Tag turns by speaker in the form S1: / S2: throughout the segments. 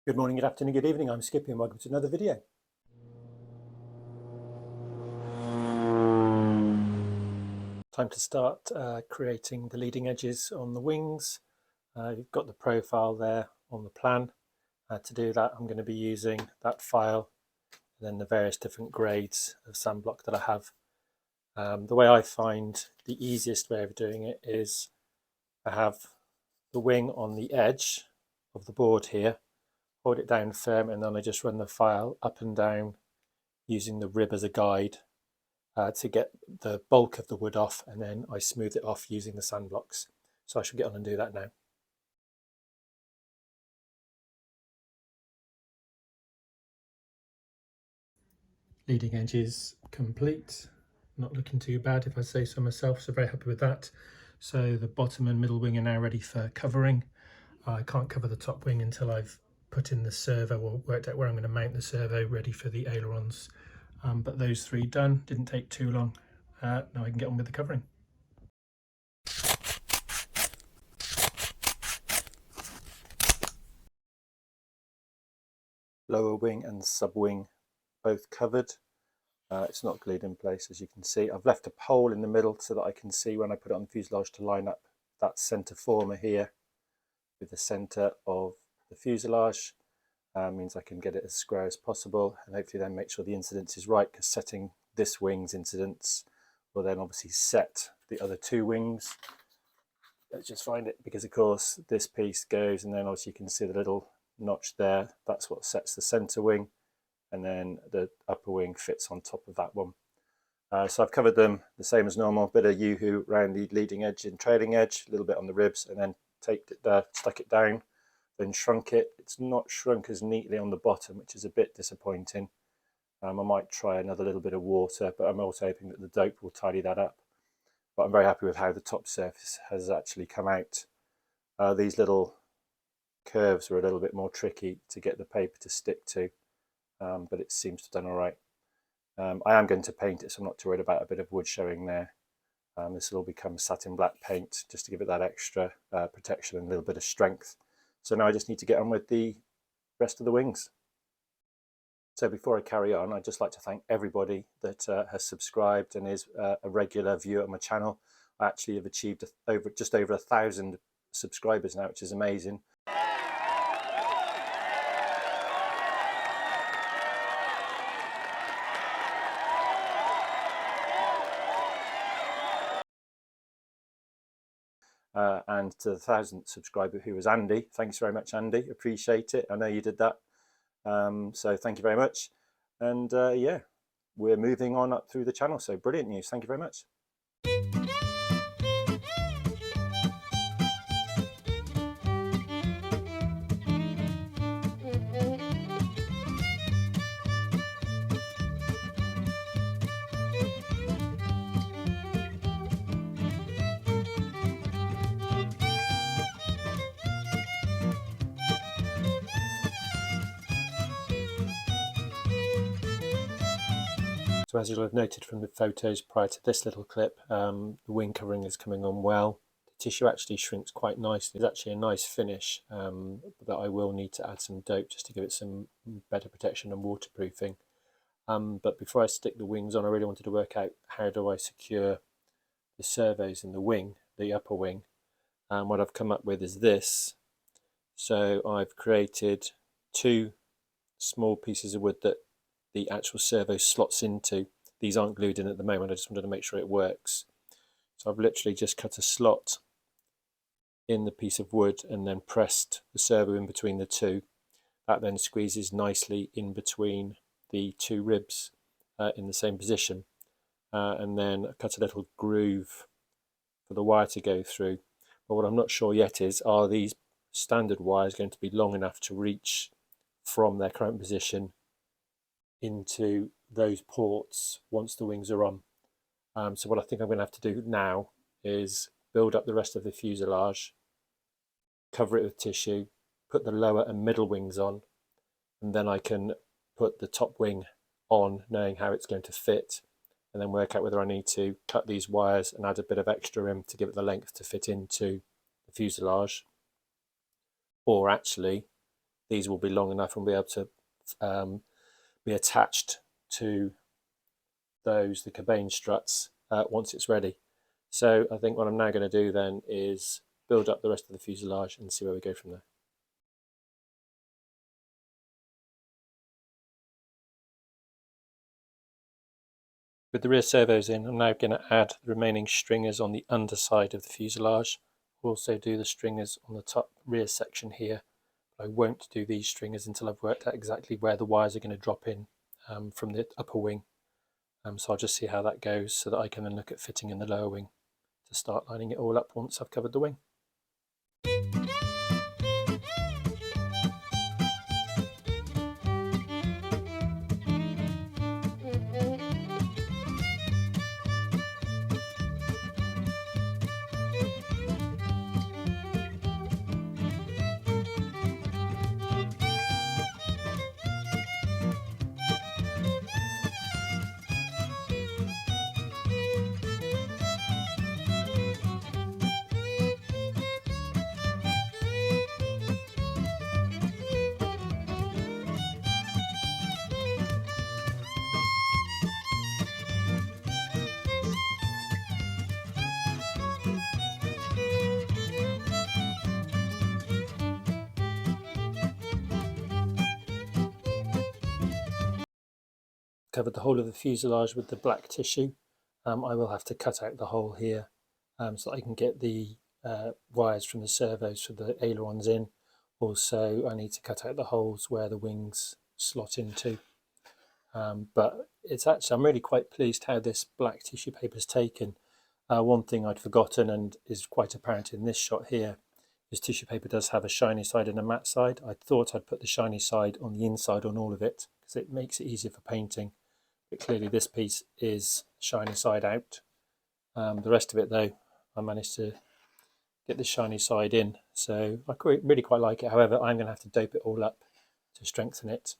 S1: Good morning, good afternoon, good evening. I'm SKippy and welcome to another video. Time to start creating the leading edges on the wings. You've got the profile there on the plan. To do that, I'm going to be using that file and then the various different grades of sandblock that I have. The way I find the easiest way of doing it is I have the wing on the edge of the board here, hold it down firm, and then I just run the file up and down using the rib as a guide to get the bulk of the wood off, and then I smooth it off using the sand blocks. So I should get on and do that now. Leading edge is complete, not looking too bad if I say so myself, so very happy with that. So the bottom and middle wing are now ready for covering. I can't cover the top wing until I've put in the servo or worked out where I'm going to mount the servo, ready for the ailerons. But those three done, didn't take too long. Now I can get on with the covering. Lower wing and sub wing both covered. It's not glued in place, as you can see. I've left a hole in the middle so that I can see when I put it on the fuselage to line up that centre former here with the centre of the fuselage. Means I can get it as square as possible and hopefully then make sure the incidence is right, because setting this wing's incidence will then obviously set the other two wings. Let's just find it, because of course this piece goes, and then obviously you can see the little notch there. That's what sets the centre wing, and then the upper wing fits on top of that one. So I've covered them the same as normal, bit of U-hoo around the leading edge and trailing edge, a little bit on the ribs, and then taped it there, stuck it down, then shrunk it. It's not shrunk as neatly on the bottom, which is a bit disappointing. I might try another little bit of water, but I'm also hoping that the dope will tidy that up. But I'm very happy with how the top surface has actually come out. These little curves were a little bit more tricky to get the paper to stick to, but it seems to have done all right. I am going to paint it, so I'm not too worried about a bit of wood showing there. This will all become satin black paint just to give it that extra protection and a little bit of strength. So now I just need to get on with the rest of the wings. So before I carry on, I'd just like to thank everybody that has subscribed and is a regular viewer of my channel. I actually have achieved just over 1,000 subscribers now, which is amazing. And to the 1,000th subscriber, who was Andy. Thanks very much, Andy. Appreciate it. I know you did that. So thank you very much. And yeah, we're moving on up through the channel. So brilliant news. Thank you very much. So as you'll have noted from the photos prior to this little clip, the wing covering is coming on well. The tissue actually shrinks quite nicely. It's actually a nice finish, but I will need to add some dope just to give it some better protection and waterproofing. But before I stick the wings on, I really wanted to work out how do I secure the servos in the wing, the upper wing. And what I've come up with is this. So I've created two small pieces of wood that the actual servo slots into. These aren't glued in at the moment, I just wanted to make sure it works. So I've literally just cut a slot in the piece of wood and then pressed the servo in between the two. That then squeezes nicely in between the two ribs in the same position. And then I cut a little groove for the wire to go through. But what I'm not sure yet is, are these standard wires going to be long enough to reach from their current position into those ports once the wings are on? So what I think I'm going to have to do now is build up the rest of the fuselage, cover it with tissue, put the lower and middle wings on, and then I can put the top wing on, knowing how it's going to fit, and then work out whether I need to cut these wires and add a bit of extra in to give it the length to fit into the fuselage, or actually these will be long enough and be able to be attached to the cabane struts once it's ready. So I think what I'm now going to do then is build up the rest of the fuselage and see where we go from there. With the rear servos in, I'm now going to add the remaining stringers on the underside of the fuselage. I'll also do the stringers on the top rear section here. I won't do these stringers until I've worked out exactly where the wires are going to drop in from the upper wing. So I'll just see how that goes so that I can then look at fitting in the lower wing to start lining it all up once I've covered the wing. Covered the whole of the fuselage with the black tissue. I will have to cut out the hole here so that I can get the wires from the servos for the ailerons in. Also, I need to cut out the holes where the wings slot into. But it's actually, I'm really quite pleased how this black tissue paper is taken. One thing I'd forgotten and is quite apparent in this shot here is tissue paper does have a shiny side and a matte side. I thought I'd put the shiny side on the inside on all of it because it makes it easier for painting. But clearly this piece is shiny side out. The rest of it though, I managed to get the shiny side in, so I really quite like it. However, I'm going to have to dope it all up to strengthen it,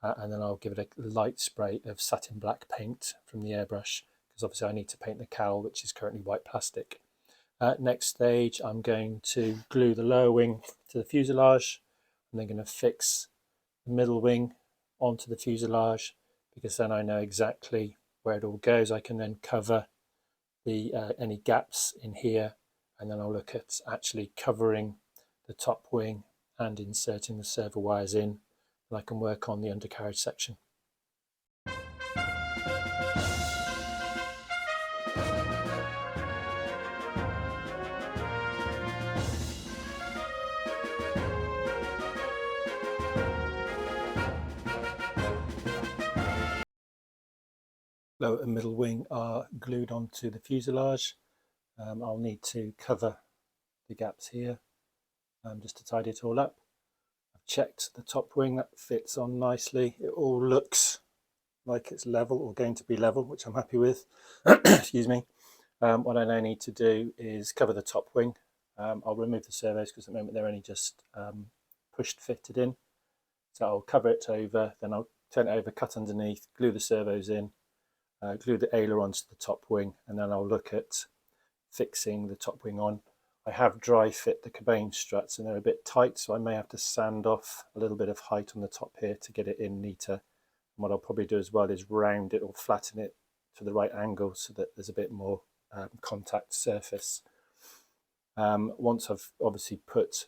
S1: and then I'll give it a light spray of satin black paint from the airbrush, because obviously I need to paint the cowl, which is currently white plastic. Next stage, I'm going to glue the lower wing to the fuselage. I'm then going to fix the middle wing onto the fuselage, because then I know exactly where it all goes. I can then cover the any gaps in here, and then I'll look at actually covering the top wing and inserting the servo wires in, and I can work on the undercarriage section. Lower and middle wing are glued onto the fuselage. I'll need to cover the gaps here just to tidy it all up. I've checked the top wing, that fits on nicely. It all looks like it's level or going to be level, which I'm happy with. Excuse me. What I now need to do is cover the top wing. I'll remove the servos because at the moment they're only just pushed fitted in. So I'll cover it over, then I'll turn it over, cut underneath, glue the servos in, glue the ailerons to the top wing, and then I'll look at fixing the top wing on. I have dry fit the cabane struts and they're a bit tight, so I may have to sand off a little bit of height on the top here to get it in neater. And what I'll probably do as well is round it or flatten it to the right angle so that there's a bit more contact surface. Once I've obviously put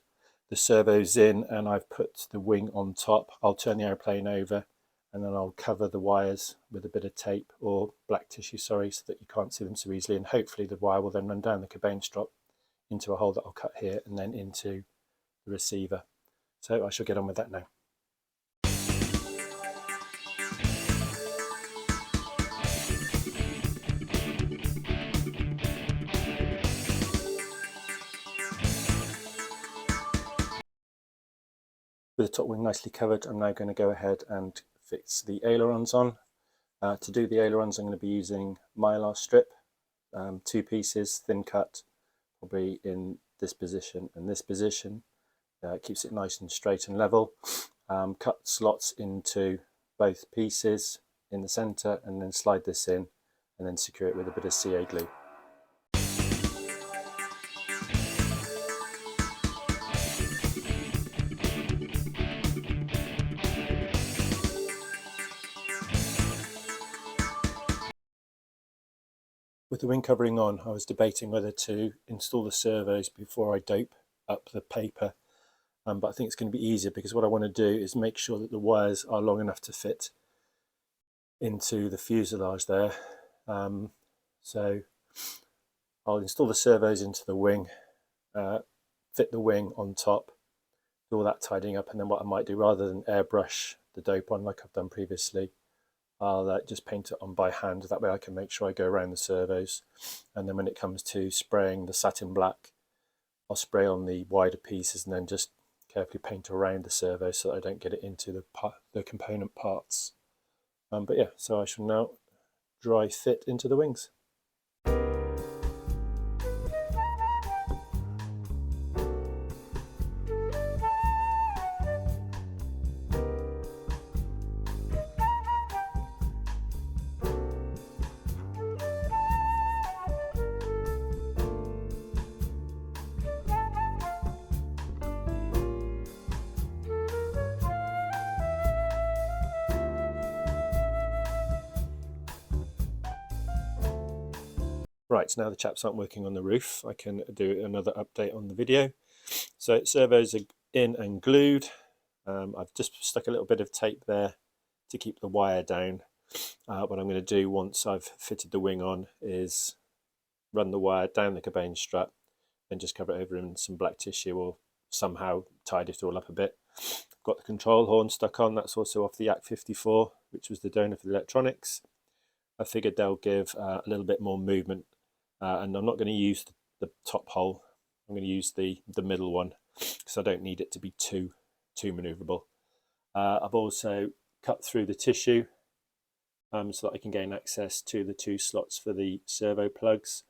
S1: the servos in and I've put the wing on top, I'll turn the airplane over and then I'll cover the wires with a bit of tape or black tissue, sorry, so that you can't see them so easily, and hopefully the wire will then run down the cabane strap into a hole that I'll cut here and then into the receiver. So I shall get on with that now. With the top wing nicely covered, I'm now going to go ahead and fix the ailerons on. To do the ailerons, I'm going to be using mylar strip, 2 pieces, thin cut, probably in this position and this position. It keeps it nice and straight and level. Cut slots into both pieces in the center and then slide this in and then secure it with a bit of CA glue. With the wing covering on, I was debating whether to install the servos before I dope up the paper, but I think it's going to be easier because what I want to do is make sure that the wires are long enough to fit into the fuselage there. So I'll install the servos into the wing, fit the wing on top, do all that tidying up, and then what I might do, rather than airbrush the dope on like I've done previously, I'll just paint it on by hand. That way I can make sure I go around the servos, and then when it comes to spraying the satin black, I'll spray on the wider pieces and then just carefully paint around the servo so that I don't get it into the component parts. But yeah, so I shall now dry fit into the wings. Right, now the chaps aren't working on the roof, I can do another update on the video. So servos are in and glued. I've just stuck a little bit of tape there to keep the wire down. What I'm going to do once I've fitted the wing on is run the wire down the cabane strut and just cover it over in some black tissue or somehow tidy it all up a bit. I've got the control horn stuck on, that's also off the Yak 54, which was the donor for the electronics. I figured they'll give a little bit more movement. And I'm not going to use the top hole, I'm going to use the middle one because I don't need it to be too manoeuvrable. I've also cut through the tissue so that I can gain access to the 2 slots for the servo plugs.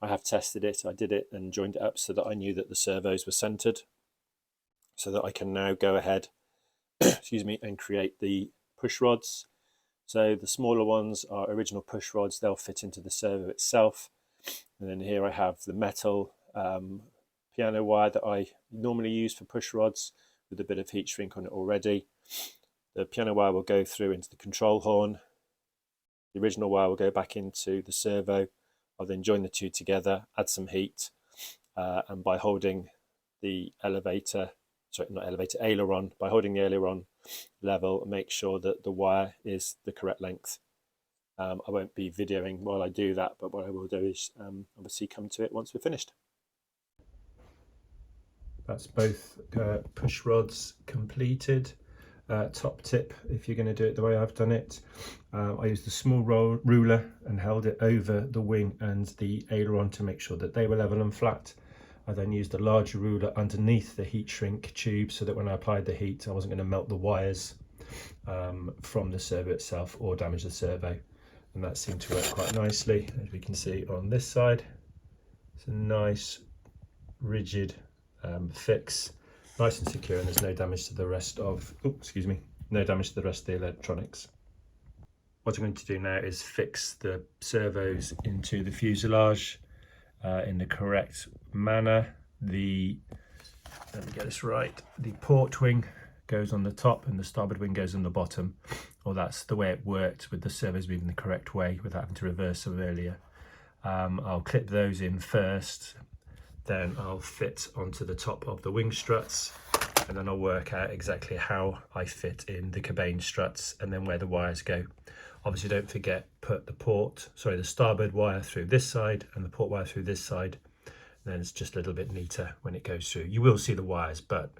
S1: I have tested it, I did it and joined it up so that I knew that the servos were centered, so that I can now go ahead excuse me, and create the push rods. So the smaller ones are original push rods, they'll fit into the servo itself. And then here I have the metal piano wire that I normally use for push rods with a bit of heat shrink on it already. The piano wire will go through into the control horn. The original wire will go back into the servo. I'll then join the 2 together, add some heat, and by holding the aileron, by holding the aileron level, make sure that the wire is the correct length. I won't be videoing while I do that, but what I will do is obviously come to it once we're finished. That's both push rods completed. Top tip, if you're going to do it the way I've done it, I used a small ruler and held it over the wing and the aileron to make sure that they were level and flat. I then used a larger ruler underneath the heat shrink tube so that when I applied the heat I wasn't going to melt the wires from the servo itself or damage the servo. And that seemed to work quite nicely, as we can see on this side. It's a nice rigid fix, nice and secure, and there's no damage to the rest of no damage to the rest of the electronics. What I'm going to do now is fix the servos into the fuselage in the correct manner. Let me get this right, the port wing goes on the top and the starboard wing goes on the bottom. Well, that's the way it worked, with the servos moving the correct way without having to reverse them earlier. I'll clip those in first, then I'll fit onto the top of the wing struts, and then I'll work out exactly how I fit in the cabane struts and then where the wires go. Obviously don't forget, put the starboard wire through this side and the port wire through this side. Then it's just a little bit neater when it goes through. You will see the wires, but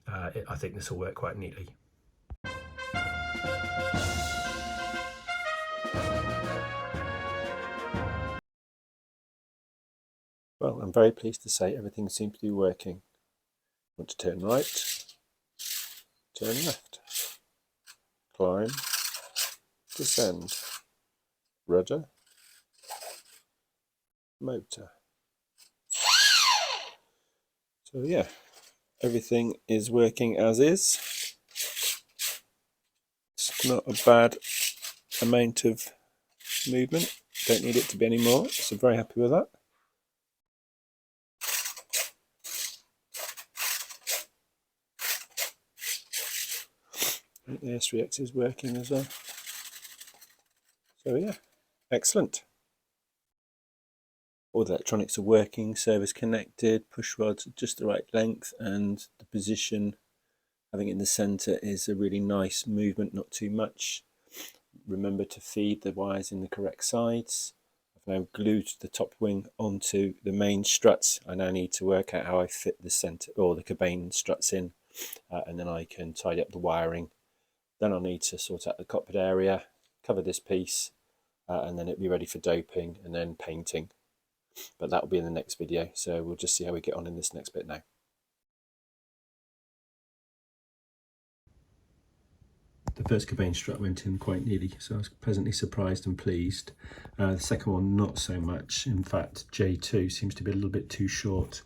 S1: I think this will work quite neatly. Well, I'm very pleased to say everything seems to be working. Want to turn right, turn left, climb, descend, rudder, motor. So yeah, everything is working as is. It's not a bad amount of movement, don't need it to be any more, so very happy with that. I think the S3X is working as well. So yeah, excellent. all the electronics are working, servos connected, push rods just the right length, and the position having it in the center is a really nice movement, not too much. Remember to feed the wires in the correct sides. I've now glued the top wing onto the main struts. I now need to work out how I fit the center or the cabane struts in, and then I can tidy up the wiring. Then I'll need to sort out the cockpit area, cover this piece, and then it'll be ready for doping and then painting. But that will be in the next video, so we'll just see how we get on in this next bit now. The first cabane strut went in quite neatly, so I was pleasantly surprised and pleased. The second one not so much. In fact, J2 seems to be a little bit too short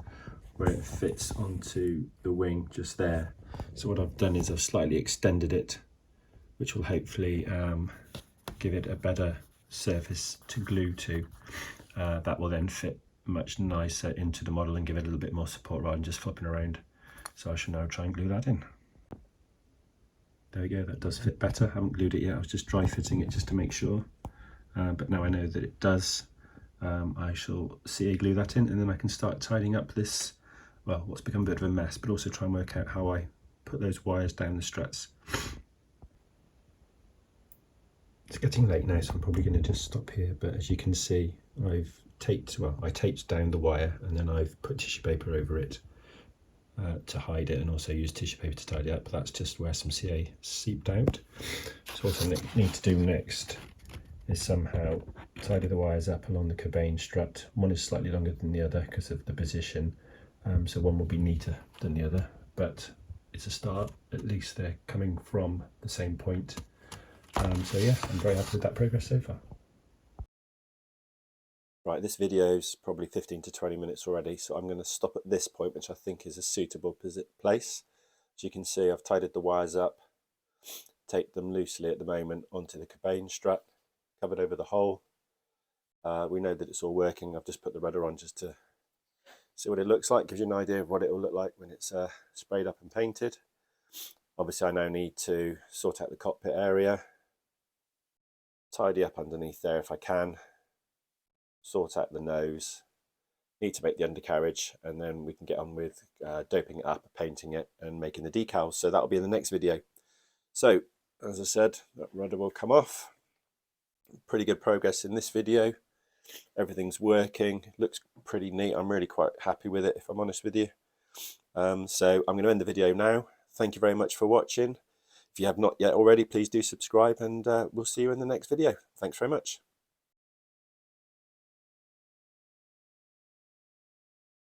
S1: where it fits onto the wing just there. So what I've done is I've slightly extended it, which will hopefully give it a better surface to glue to. That will then fit much nicer into the model and give it a little bit more support rather than just flipping around. So I shall now try and glue that in. There we go, that does fit better. I haven't glued it yet, I was just dry fitting it just to make sure. But now I know that it does, I shall CA glue that in, and then I can start tidying up this, well, what's become a bit of a mess, but also try and work out how I put those wires down the struts. It's getting late now, so I'm probably going to just stop here, but as you can see, I taped down the wire, and then I've put tissue paper over it to hide it, and also use tissue paper to tidy up. That's just where some CA seeped out. So what I need to do next is somehow tidy the wires up along the cabane strut. One is slightly longer than the other because of the position, so one will be neater than the other, but it's a start. At least they're coming from the same point. So yeah, I'm very happy with that progress so far. Right, this video's probably 15 to 20 minutes already, so I'm going to stop at this point, which I think is a suitable place. As you can see, I've tidied the wires up, taped them loosely at the moment onto the cabane strut, covered over the hole. We know that it's all working. I've just put the rudder on just to see what it looks like, gives you an idea of what it will look like when it's sprayed up and painted. Obviously, I now need to sort out the cockpit area, tidy up underneath there if I can, sort out the nose, need to make the undercarriage, and then we can get on with doping it up, painting it, and making the decals. So that'll be in the next video. So as I said, that rudder will come off. Pretty good progress in this video. Everything's working, looks pretty neat. I'm really quite happy with it, if I'm honest with you. So I'm going to end the video now. Thank you very much for watching. If you have not yet already, please do subscribe, and we'll see you in the next video. Thanks very much.